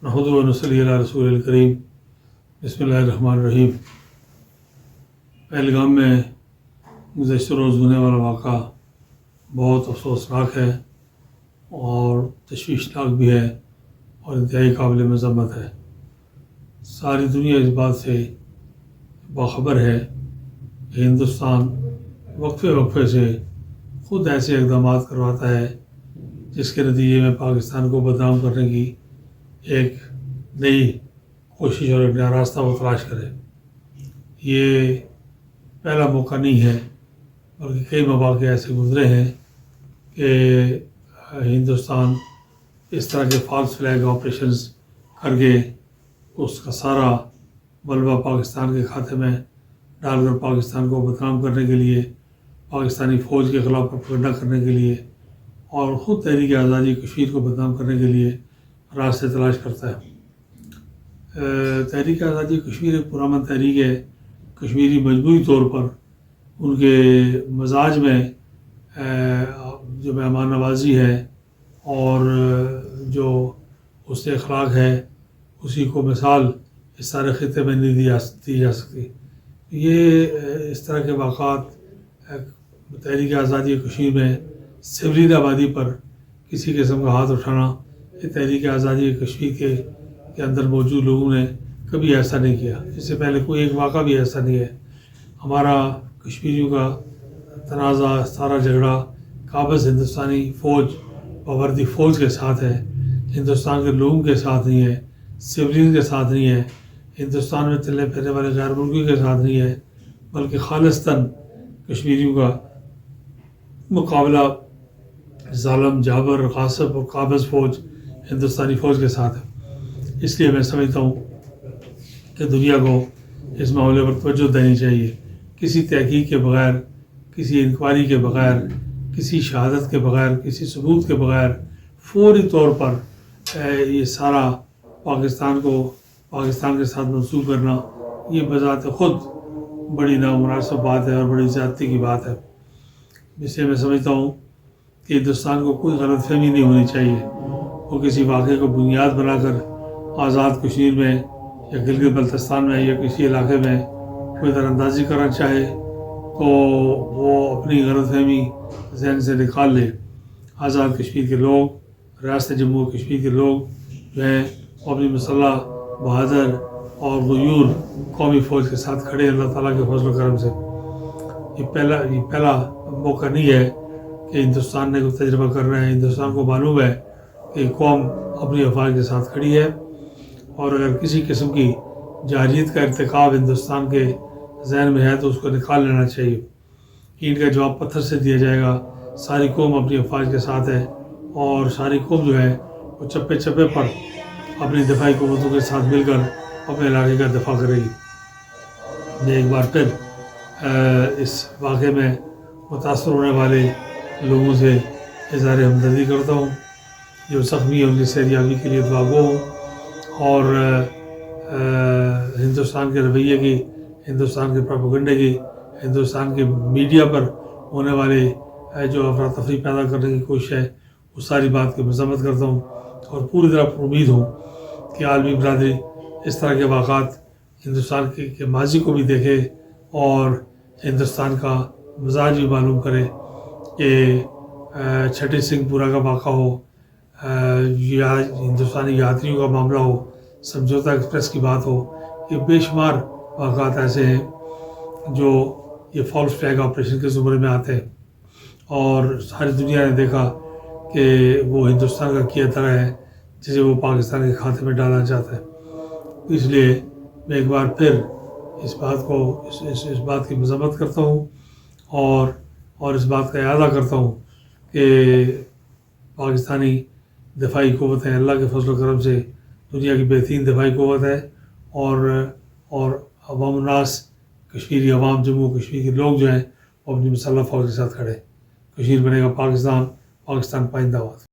نحمدہ و نصلی علی رسول الکریم بسم اللہ الرحمن الرحیم۔ پہلگام میں گزشتہ روز ہونے والا واقعہ بہت افسوسناک ہے اور تشویشناک بھی ہے اور انتہائی قابل مذمت ہے۔ ساری دنیا اس بات سے باخبر ہے کہ ہندوستان وقفے وقفے سے خود ایسے اقدامات کرواتا ہے جس کے نتیجے میں پاکستان کو بدنام کرنے کی ایک نئی کوشش اور ایک نیا راستہ وہ تلاش کرے۔ یہ پہلا موقع نہیں ہے بلکہ کئی مواقع ایسے گزرے ہیں کہ ہندوستان اس طرح کے فالس فلیگ آپریشنز کر کے اس کا سارا ملبہ پاکستان کے کھاتے میں ڈال کر پاکستان کو بدنام کرنے کے لیے، پاکستانی فوج کے خلاف پروپیگنڈا کرنے کے لیے اور خود تحریک آزادی کشمیر کو بدنام کرنے کے لیے راستے تلاش کرتا ہے۔ تحریک آزادی کشمیر ایک پرامن تحریک ہے۔ کشمیری مجموعی طور پر ان کے مزاج میں جو مہمان نوازی ہے اور جو اس سے اخلاق ہے اسی کو مثال اس سارے خطے میں نہیں دی جا سکتی۔ یہ اس طرح کے واقعات تحریک آزادی کشمیر میں سویلین آبادی پر کسی قسم کا ہاتھ اٹھانا، یہ تحریک آزادی کشمیر کے اندر موجود لوگوں نے کبھی ایسا نہیں کیا۔ اس سے پہلے کوئی ایک واقعہ بھی ایسا نہیں ہے۔ ہمارا کشمیریوں کا تنازع، سارا جھگڑا قابض ہندوستانی فوج وردی فوج کے ساتھ ہے، ہندوستان کے لوگوں کے ساتھ نہیں ہے، سویلین کے ساتھ نہیں ہے، ہندوستان میں چلنے پھرنے والے غیر ملکیوں کے ساتھ نہیں ہے، بلکہ خالصتاً کشمیریوں کا مقابلہ ظالم، جابر، غاصب اور قابض فوج ہندوستانی فوج کے ساتھ ہے۔ اس لیے میں سمجھتا ہوں کہ دنیا کو اس معاملے پر توجہ دینی چاہیے۔ کسی تحقیق کے بغیر، کسی انکوائری کے بغیر، کسی شہادت کے بغیر، کسی ثبوت کے بغیر فوری طور پر یہ سارا پاکستان کے ساتھ منسوخ کرنا، یہ بذات خود بڑی نامناسب بات ہے اور بڑی زیادتی کی بات ہے۔ اس لیے میں سمجھتا ہوں کہ ہندوستان کو کوئی غلط فہمی نہیں ہونی چاہیے۔ وہ کسی واقعے کو بنیاد بنا کر آزاد کشمیر میں یا گلگت بلتستان میں یا کسی علاقے میں کوئی در اندازی کرنا چاہے تو وہ اپنی غلط فہمی ذہن سے نکال لے۔ آزاد کشمیر کے لوگ، ریاست جموں و کشمیر کے لوگ جو ہیں وہ اپنی مسلح، بہادر اور غیور قومی فوج کے ساتھ کھڑے ہیں اللہ تعالیٰ کے فضل و کرم سے۔ یہ پہلا موقع نہیں ہے کہ ہندوستان نے کوئی تجربہ کر رہے ہیں۔ ہندوستان کو معلوم ہے کہ قوم اپنی افواج کے ساتھ کھڑی ہے اور اگر کسی قسم کی جارحیت کا ارتکاب ہندوستان کے ذہن میں ہے تو اس کو نکال لینا چاہیے۔ اینٹ کا جواب پتھر سے دیا جائے گا۔ ساری قوم اپنی افواج کے ساتھ ہے اور ساری قوم جو ہے وہ چپے چپے پر اپنی دفاعی قوتوں کے ساتھ مل کر اپنے علاقے کا دفاع کرے گی۔ میں ایک بار پھر اس واقعے میں متاثر ہونے والے لوگوں سے اظہار ہمدردی کرتا ہوں۔ جو زخمی ہیں ان کی صحتیابی کے لیے دعا گو ہوں اور ہندوستان کے رویے کی، ہندوستان کے پروپیگنڈے کی، ہندوستان کے میڈیا پر ہونے والے جو افراتفری پیدا کرنے کی کوشش ہے اس ساری بات کی مذمت کرتا ہوں اور پوری طرح امید ہوں کہ عالمی برادری اس طرح کے واقعات ہندوستان کے ماضی کو بھی دیکھے اور ہندوستان کا مزاج بھی معلوم کرے کہ چھٹی سنگھ پورہ کا واقعہ ہو یا ہندوستانی یاتریوں کا معاملہ ہو، سمجھوتا ایکسپریس کی بات ہو، یہ بے شمار واقعات ایسے ہیں جو یہ فالس فلیگ آپریشن کے زمرے میں آتے ہیں اور ساری دنیا نے دیکھا کہ وہ ہندوستان کا کیا طرح ہے جسے وہ پاکستان کے کھاتے میں ڈالنا چاہتا ہے۔ اس لیے میں ایک بار پھر اس بات کی مذمت کرتا ہوں اور اس بات کا اعادہ کرتا ہوں کہ پاکستانی دفاعی قوتیں اللہ کے فضل و کرم سے دنیا کی بہترین دفاعی قوت ہے اور عوام الناس، کشمیری عوام، جموں کشمیر کے لوگ جو ہیں وہ اپنی مسلح فوج کے ساتھ کھڑے ہیں۔ کشمیر بنے گا پاکستان، پاکستان پائندہ باد۔